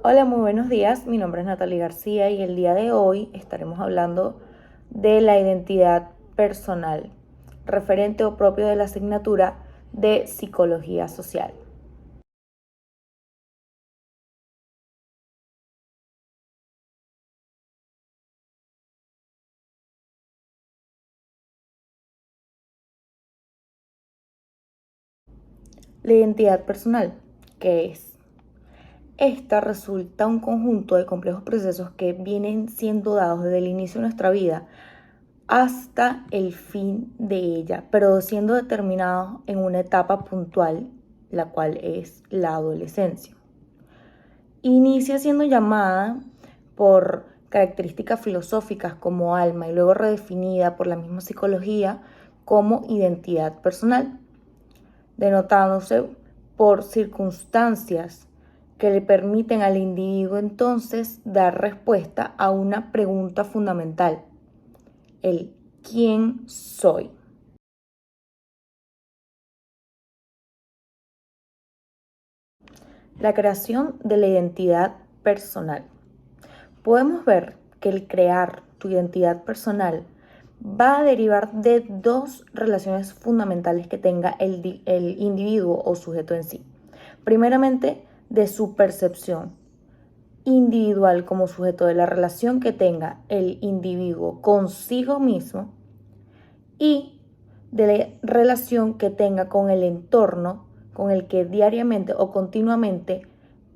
Hola, muy buenos días. Mi nombre es Natalie García y el día de hoy estaremos hablando de la identidad personal, referente o propio de la asignatura de Psicología Social. La identidad personal, ¿qué es? Esta resulta un conjunto de complejos procesos que vienen siendo dados desde el inicio de nuestra vida hasta el fin de ella, pero siendo determinados en una etapa puntual, la cual es la adolescencia. Inicia siendo llamada por características filosóficas como alma y luego redefinida por la misma psicología como identidad personal, denotándose por circunstancias que le permiten al individuo entonces dar respuesta a una pregunta fundamental: el ¿quién soy? La creación de la identidad personal. Podemos ver que el crear tu identidad personal va a derivar de dos relaciones fundamentales que tenga el individuo o sujeto en sí. Primeramente, de su percepción individual como sujeto, de la relación que tenga el individuo consigo mismo, y de la relación que tenga con el entorno con el que diariamente o continuamente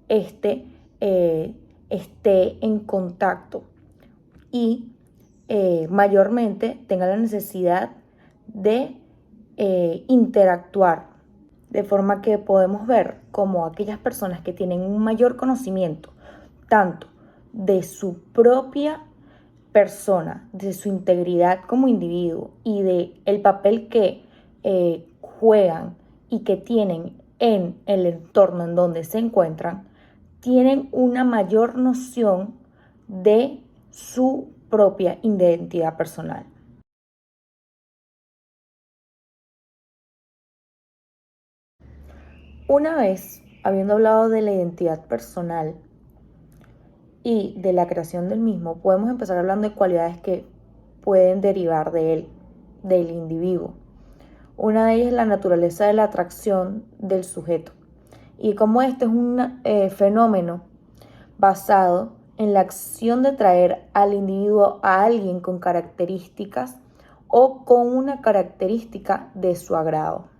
esté, esté en contacto y mayormente tenga la necesidad de interactuar, de forma que podemos ver como aquellas personas que tienen un mayor conocimiento tanto de su propia persona, de su integridad como individuo y de el papel que juegan y que tienen en el entorno en donde se encuentran, tienen una mayor noción de su propia identidad personal. Una vez habiendo hablado de la identidad personal y de la creación del mismo, podemos empezar hablando de cualidades que pueden derivar de él, del individuo. Una de ellas es la naturaleza de la atracción del sujeto. Y como este es un fenómeno basado en la acción de traer al individuo a alguien con características o con una característica de su agrado.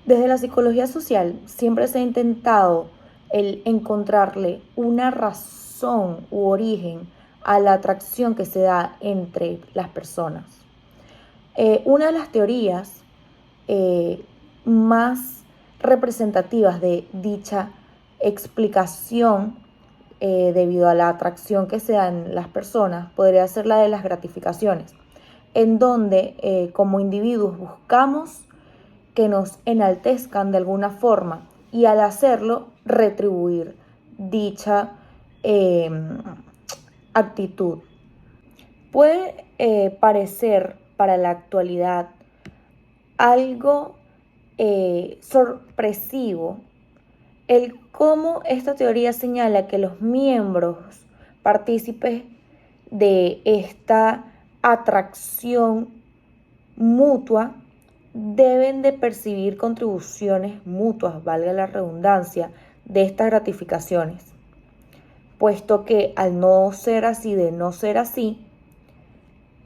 Desde la psicología social siempre se ha intentado el encontrarle una razón u origen a la atracción que se da entre las personas. Una de las teorías más representativas de dicha explicación debido a la atracción que se da en las personas podría ser la de las gratificaciones, en donde como individuos buscamos que nos enaltezcan de alguna forma y al hacerlo retribuir dicha eh, actitud. Puede parecer para la actualidad algo sorpresivo el cómo esta teoría señala que los miembros partícipes de esta atracción mutua deben de percibir contribuciones mutuas, valga la redundancia, de estas gratificaciones, puesto que al no ser así, de no ser así,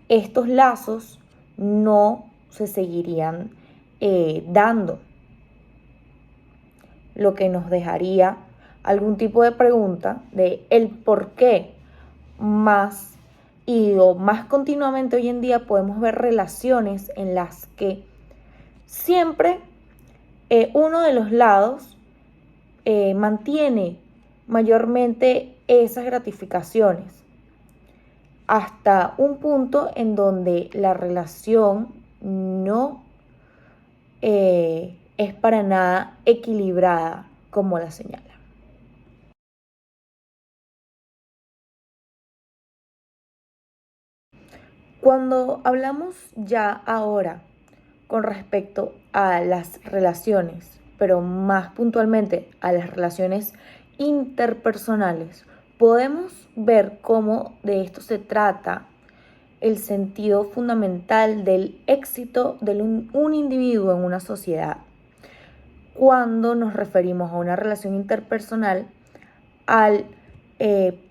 estos lazos no se seguirían dando, lo que nos dejaría algún tipo de pregunta de el por qué más o más continuamente hoy en día podemos ver relaciones en las que siempre uno de los lados mantiene mayormente esas gratificaciones hasta un punto en donde la relación no es para nada equilibrada como la señala. Cuando hablamos ya ahora con respecto a las relaciones, pero más puntualmente a las relaciones interpersonales, podemos ver cómo de esto se trata el sentido fundamental del éxito de un individuo en una sociedad. Cuando nos referimos a una relación interpersonal, al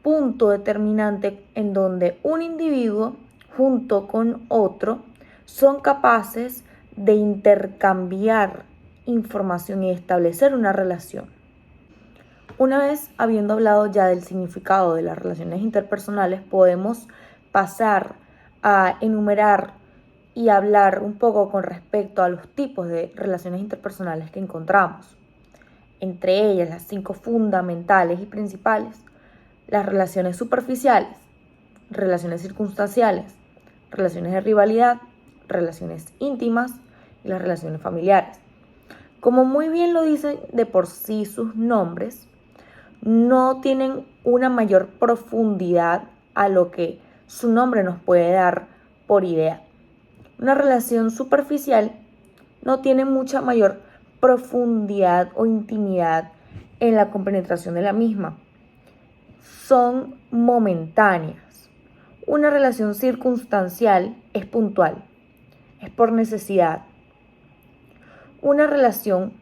punto determinante en donde un individuo junto con otro son capaces de intercambiar información y establecer una relación. Una vez habiendo hablado ya del significado de las relaciones interpersonales, podemos pasar a enumerar y hablar un poco con respecto a los tipos de relaciones interpersonales que encontramos. Entre ellas, las 5 fundamentales y principales: las relaciones superficiales, relaciones circunstanciales, relaciones de rivalidad, relaciones íntimas y las relaciones familiares. Como muy bien lo dicen de por sí sus nombres, no tienen una mayor profundidad a lo que su nombre nos puede dar por idea. Una relación superficial no tiene mucha mayor profundidad o intimidad en la compenetración de la misma. Son momentáneas. Una relación circunstancial es puntual, es por necesidad. Una relación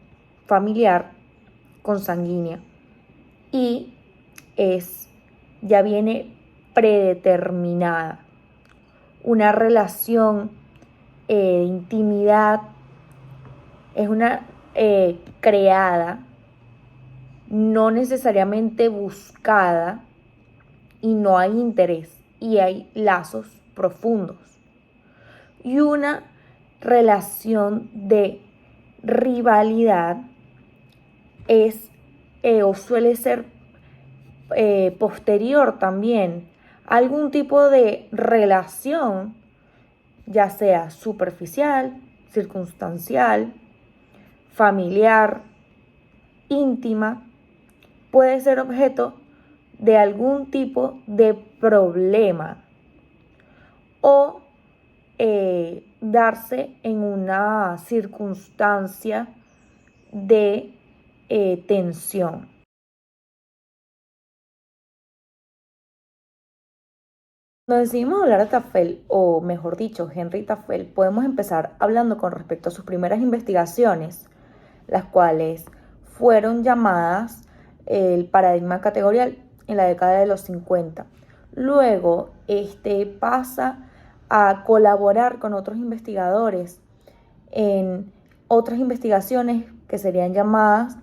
familiar consanguínea y ya viene predeterminada. Una relación de intimidad es una creada, no necesariamente buscada, y no hay interés y hay lazos profundos. Y una relación de rivalidad es o suele ser posterior también a algún tipo de relación, ya sea superficial, circunstancial, familiar, íntima, puede ser objeto de algún tipo de problema o darse en una circunstancia de tensión. Cuando decidimos hablar de Tafel, o mejor dicho, Henry Tafel, podemos empezar hablando con respecto a sus primeras investigaciones, las cuales fueron llamadas el paradigma categorial en la década de los 50. Luego, pasa a colaborar con otros investigadores en otras investigaciones que serían llamadas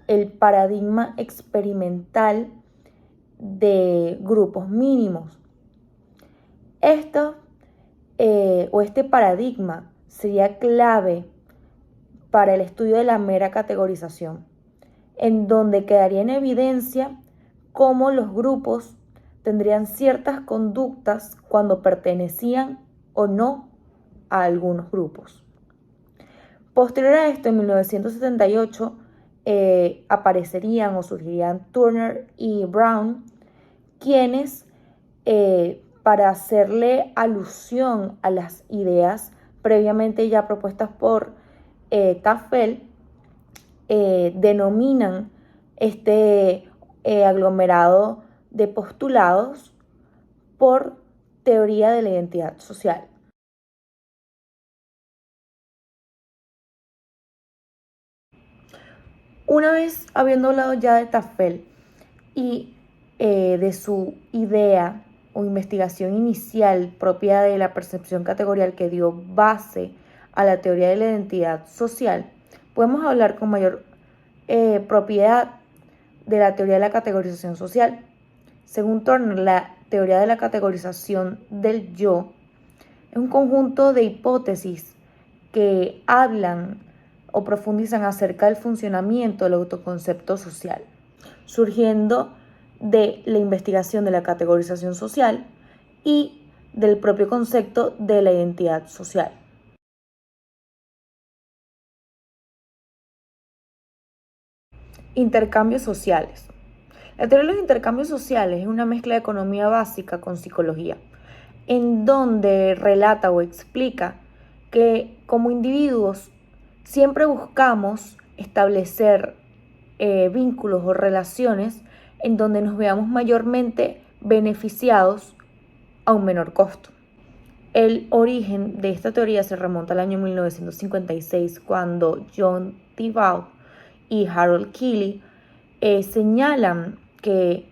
el paradigma experimental de grupos mínimos. Este paradigma sería clave para el estudio de la mera categorización, en donde quedaría en evidencia cómo los grupos tendrían ciertas conductas cuando pertenecían o no a algunos grupos. Posterior a esto, en 1978, aparecerían o surgirían Turner y Brown, quienes, para hacerle alusión a las ideas previamente ya propuestas por Tafel, denominan aglomerado de postulados por teoría de la identidad social. Una vez habiendo hablado ya de Tafel y de su idea o investigación inicial propia de la percepción categorial que dio base a la teoría de la identidad social, podemos hablar con mayor propiedad de la teoría de la categorización social. Según Turner, la teoría de la categorización del yo es un conjunto de hipótesis que hablan o profundizan acerca del funcionamiento del autoconcepto social, surgiendo de la investigación de la categorización social y del propio concepto de la identidad social. Intercambios sociales. La teoría de los intercambios sociales es una mezcla de economía básica con psicología, en donde relata o explica que como individuos siempre buscamos establecer vínculos o relaciones en donde nos veamos mayormente beneficiados a un menor costo. El origen de esta teoría se remonta al año 1956, cuando John Tebow y Harold Keeley señalan que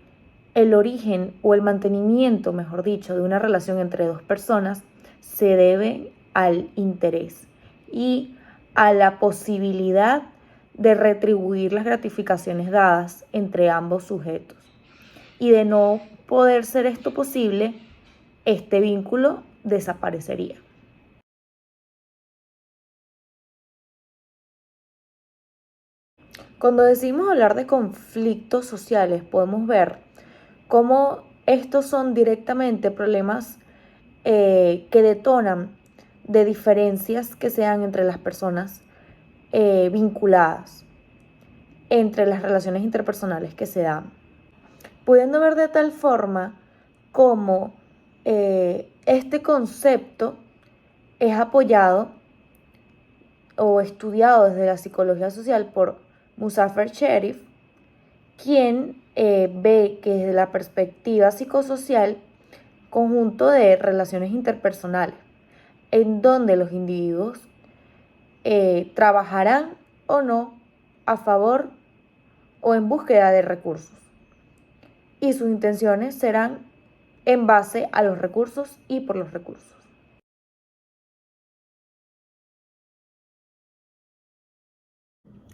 el origen o el mantenimiento, mejor dicho, de una relación entre dos personas se debe al interés y a la posibilidad de retribuir las gratificaciones dadas entre ambos sujetos. Y de no poder ser esto posible, este vínculo desaparecería. Cuando decimos hablar de conflictos sociales, podemos ver cómo estos son directamente problemas que detonan de diferencias que se dan entre las personas vinculadas, entre las relaciones interpersonales que se dan, pudiendo ver de tal forma como este concepto es apoyado o estudiado desde la psicología social por Muzaffer Sherif, quien ve que desde la perspectiva psicosocial, conjunto de relaciones interpersonales, en donde los individuos trabajarán o no a favor o en búsqueda de recursos, y sus intenciones serán en base a los recursos y por los recursos.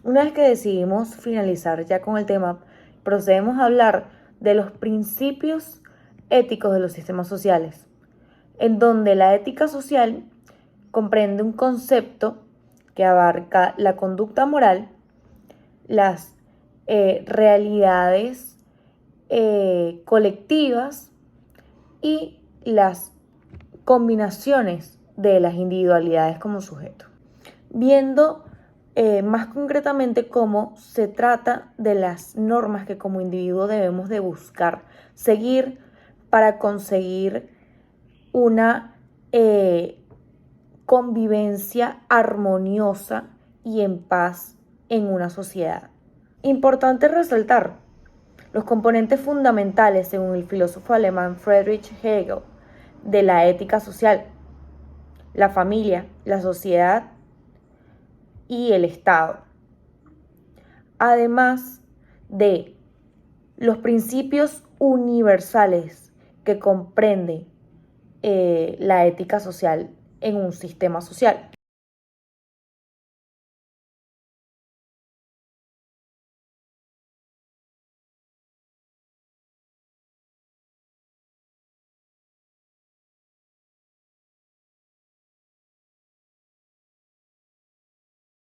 Una vez que decidimos finalizar ya con el tema, procedemos a hablar de los principios éticos de los sistemas sociales, en donde la ética social comprende un concepto que abarca la conducta moral, las realidades colectivas y las combinaciones de las individualidades como sujeto, viendo más concretamente cómo se trata de las normas que como individuo debemos de buscar seguir para conseguir una convivencia armoniosa y en paz en una sociedad. Importante resaltar los componentes fundamentales, según el filósofo alemán Friedrich Hegel, de la ética social: la familia, la sociedad y el Estado. Además de los principios universales que comprende la ética social en un sistema social.